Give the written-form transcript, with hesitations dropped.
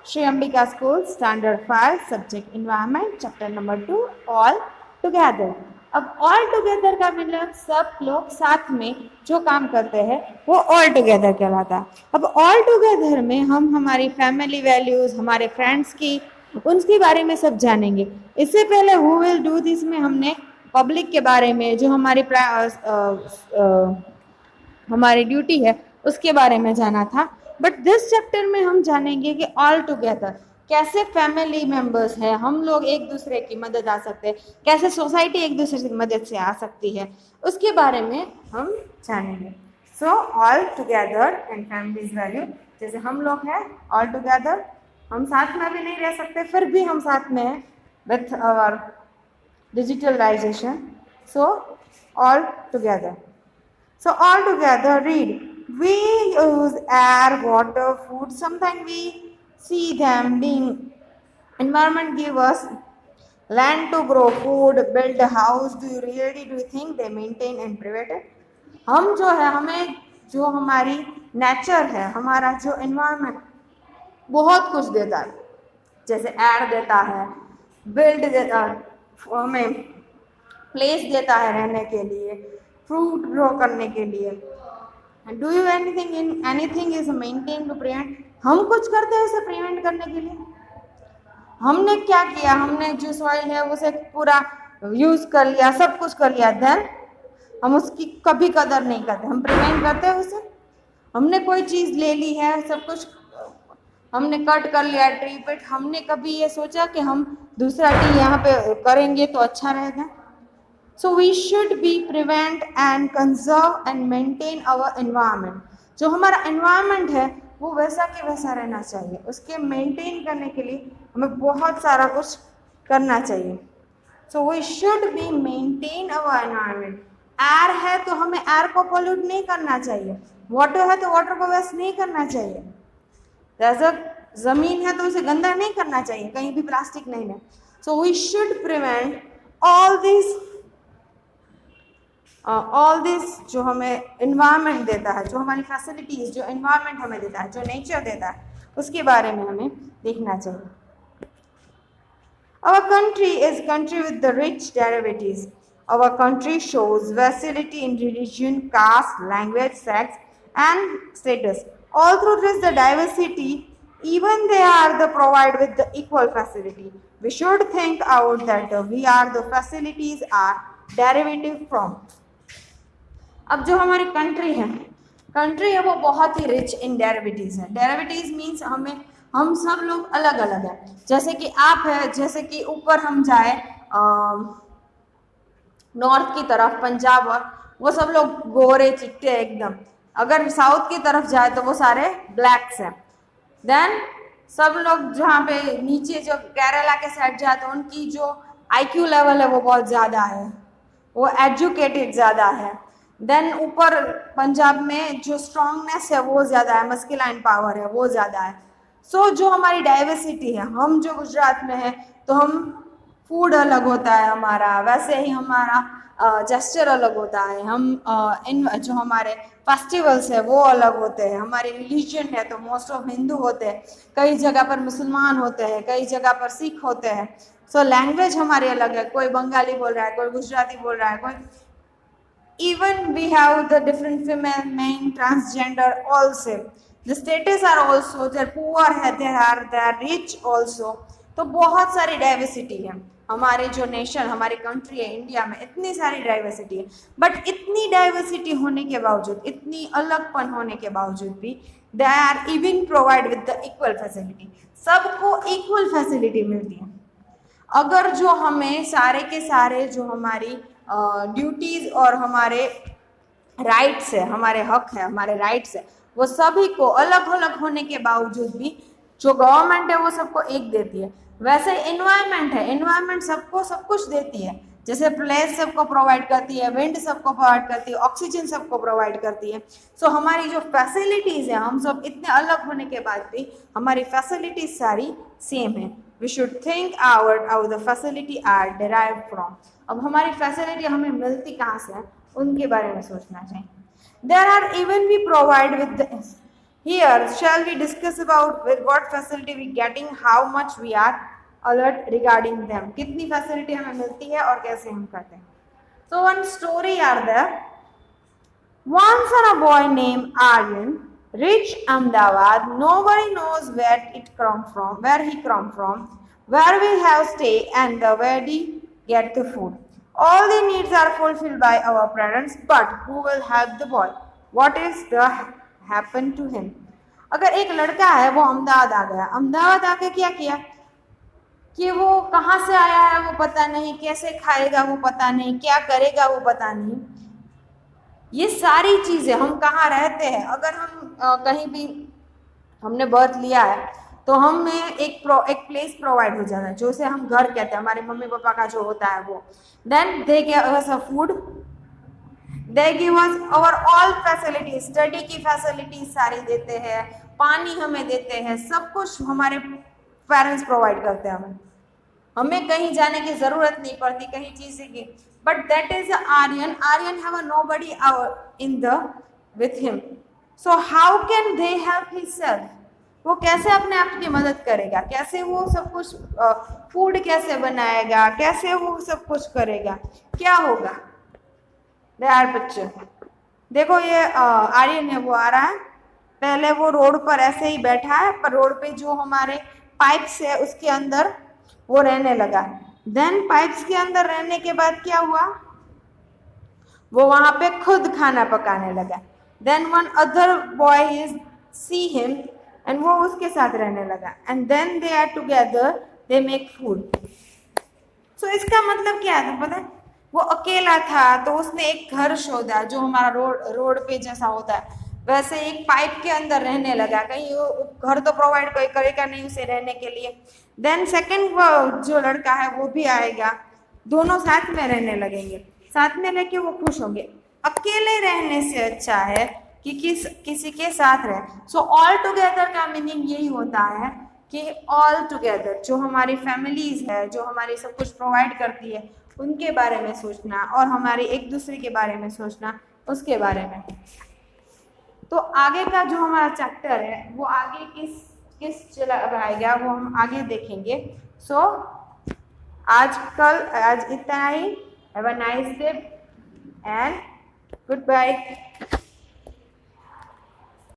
Shri Ambika School, Standard 5, Subject Environment, Chapter number 2, All Together. अब all together का मतलब सब लोग साथ में जो काम करते हैं वो ऑल टुगेदर कहलाता है। अब ऑल टुगेदर में हम हमारी फैमिली वैल्यूज, हमारे फ्रेंड्स की, उनके बारे में सब जानेंगे। इससे पहले हु विल डू दिस में हमने पब्लिक के बारे में, जो हमारी ड्यूटी है उसके बारे में जाना था। बट दिस चैप्टर में हम जानेंगे कि ऑल टुगेदर कैसे फैमिली मेंबर्स है, हम लोग एक दूसरे की मदद आ सकते हैं, कैसे सोसाइटी एक दूसरे की मदद से आ सकती है, उसके बारे में हम जानेंगे। So all together and families value, जैसे हम लोग हैं ऑल टुगेदर, हम साथ में भी नहीं रह सकते, फिर भी हम साथ में हैं with our digitalization. So all together. So all together read. We use air, water, food. Sometimes we see them being. Environment give us land to grow food, build a house. Do you think they maintain and prevent it? हम जो है, हमें जो हमारी nature है, हमारा जो environment बहुत कुछ देता है, जैसे एयर देता है, बिल्ड देता है, हमें प्लेस देता है रहने के लिए, फ्रूट ग्रो करने के लिए। Do you anything is maintain to prevent? हम कुछ करते हैं उसे प्रिवेंट करने के लिए? हमने क्या किया? हमने जो सॉइल है उसे पूरा यूज कर लिया, सब कुछ कर लिया, देन हम उसकी कभी कदर नहीं करते, हम प्रिवेंट करते हैं उसे। हमने कोई चीज ले ली है, सब कुछ हमने कट कर लिया ट्री, बट हमने कभी ये सोचा कि हम दूसरा ट्री यहाँ पे करेंगे तो अच्छा रहेगा? So we should be prevent and conserve and maintain our environment. जो हमारा environment है वो वैसा के वैसा रहना चाहिए, उसके maintain करने के लिए हमें बहुत सारा कुछ करना चाहिए। So we should be maintain our environment. Air है तो हमें air को pollute नहीं करना चाहिए, water है तो water को waste नहीं करना चाहिए, जैसे जमीन है तो उसे गंदा नहीं करना चाहिए, कहीं भी प्लास्टिक नहीं है। So we should prevent all this जो हमें environment देता है, जो हमारी facilities, जो environment हमें देता है, जो nature देता है, उसके बारे में हमें देखना चाहिए। Our country is country with the rich derivatives. Our country shows versatility in religion, caste, language, sex, and status. All through this the diversity, even they are the provide with the equal facility. We should think out that we are the facilities are derivative from. अब जो हमारी country है वो बहुत ही rich in derivatives है। Derivatives means हम सब लोग अलग अलग हैं। जैसे कि आप है, जैसे कि ऊपर हम जाए नॉर्थ की तरफ, पंजाब, और वो सब लोग गोरे चिट्टे एकदम। अगर साउथ की तरफ जाए तो वो सारे ब्लैक्स हैं। देन सब लोग जहाँ पे नीचे जो केरला के साइड जाए तो उनकी जो IQ लेवल है वो बहुत ज़्यादा है, वो एजुकेटेड ज़्यादा है। देन ऊपर पंजाब में जो स्ट्रांगनेस है वो ज़्यादा है, मस्कुलाइन पावर है वो ज़्यादा है। सो जो हमारी डाइवर्सिटी है, हम जो गुजरात में है तो हम फूड अलग होता है हमारा, वैसे ही हमारा जेस्चर अलग होता है, हम जो हमारे फेस्टिवल्स है वो अलग होते हैं, हमारे रिलीजन है तो मोस्ट ऑफ हिंदू होते हैं, कई जगह पर मुसलमान होते हैं, कई जगह पर सिख होते हैं। सो लैंग्वेज हमारी अलग है, कोई बंगाली बोल रहा है, कोई गुजराती बोल रहा है, कोई even we have the different female, men, transgender also. The status are also, they're poor है, they're rich also. तो बहुत सारी डाइवर्सिटी है हमारे जो नेशन, हमारी कंट्री है इंडिया में, इतनी सारी डाइवर्सिटी है। बट इतनी डाइवर्सिटी होने के बावजूद, इतनी अलगपन होने के बावजूद भी they are even provide with the equal facility, सबको इक्वल फैसिलिटी मिलती है। अगर जो हमें सारे के सारे जो हमारी ड्यूटीज और हमारे राइट्स है, हमारे हक है, हमारे राइट्स है, वो सभी को अलग अलग होने के बावजूद भी जो गवर्नमेंट है वो सबको एक देती है। वैसे एनवायरनमेंट है, एनवायरनमेंट सबको सब कुछ देती है, जैसे प्लेस सबको प्रोवाइड करती है, विंड सबको प्रोवाइड करती है, ऑक्सीजन सबको प्रोवाइड करती है। सो हमारी जो फैसिलिटीज़ है, हम सब इतने अलग होने के बाद भी हमारी फैसिलिटीज सारी सेम है। We should think out how the facility are derived from. अब हमारी फैसिलिटी हमें मिलती कहाँ से है, उनके बारे में सोचना चाहिए। There are even we provide with Here, shall we discuss about with what facility we getting, how much we are alert regarding them. कितनी facility हमें मिलती है और कैसे हम करते हैं. So one story are there. Once on a boy named Aryan reached Ahmedabad. Nobody knows where he come from, where we have stay, and where we get the food. All the needs are fulfilled by our parents, but who will help the boy? What is the happen to him? अगर एक लड़का है वो अहमदाबाद आ गया, अहमदाबाद आके क्या किया कि वो कहाँ से आया है वो पता नहीं, कैसे खाएगा वो पता नहीं, क्या करेगा वो पता नहीं, ये सारी चीजें हम कहाँ रहते हैं, अगर हम कहीं भी हमने बर्थ लिया है तो हमें एक प्लेस प्रोवाइड हो जाता है जो से हम घर कहते हैं, हमारे मम्मी पापा का जो होता है वो. Then they give us a food, they give us our all facilities, study की फैसिलिटीज सारी देते हैं, पानी हमें देते हैं, सब कुछ हमारे पेरेंट्स प्रोवाइड करते हैं हमें कहीं जाने की जरूरत नहीं पड़ती कहीं चीज की. But that is Aryan have nobody in the with him. So how can they help himself, वो कैसे अपने आप की मदद करेगा, कैसे वो सब कुछ फूड कैसे बनाएगा, कैसे वो सब कुछ करेगा, क्या होगा. दे आर पिक्चर, देखो ये आर्यन है वो आ रहा है, पहले वो रोड पर ऐसे ही बैठा है, पर रोड पे जो हमारे पाइप्स है उसके अंदर वो रहने लगा. देन पाइप्स के अंदर रहने के बाद क्या हुआ, वो वहां पे खुद खाना पकाने लगा. Then one other boy is see him and वो उसके साथ रहने लगा. And then they are together, they make food. So इसका मतलब क्या है पता है, वो अकेला था तो उसने एक घर शोधा जो हमारा रोड पे जैसा होता है वैसे एक पाइप के अंदर रहने लगा. कहीं वो घर तो प्रोवाइड कोई करेगा नहीं उसे रहने के लिए. देन सेकंड जो लड़का है वो भी आएगा, दोनों साथ में रहने लगेंगे, साथ में रहके वो खुश होंगे. अकेले रहने से अच्छा है कि किसी के साथ रहे. सो ऑल टुगेदर का मीनिंग यही होता है कि ऑल टुगेदर जो हमारी फैमिलीज है, जो हमारी सब कुछ प्रोवाइड करती है, उनके बारे में सोचना और हमारे एक दूसरे के बारे में सोचना, उसके बारे में. तो आगे का जो हमारा चैप्टर है वो आगे किस चला आएगा वो हम आगे देखेंगे. सो आज इतना ही. Have a nice day and good bye.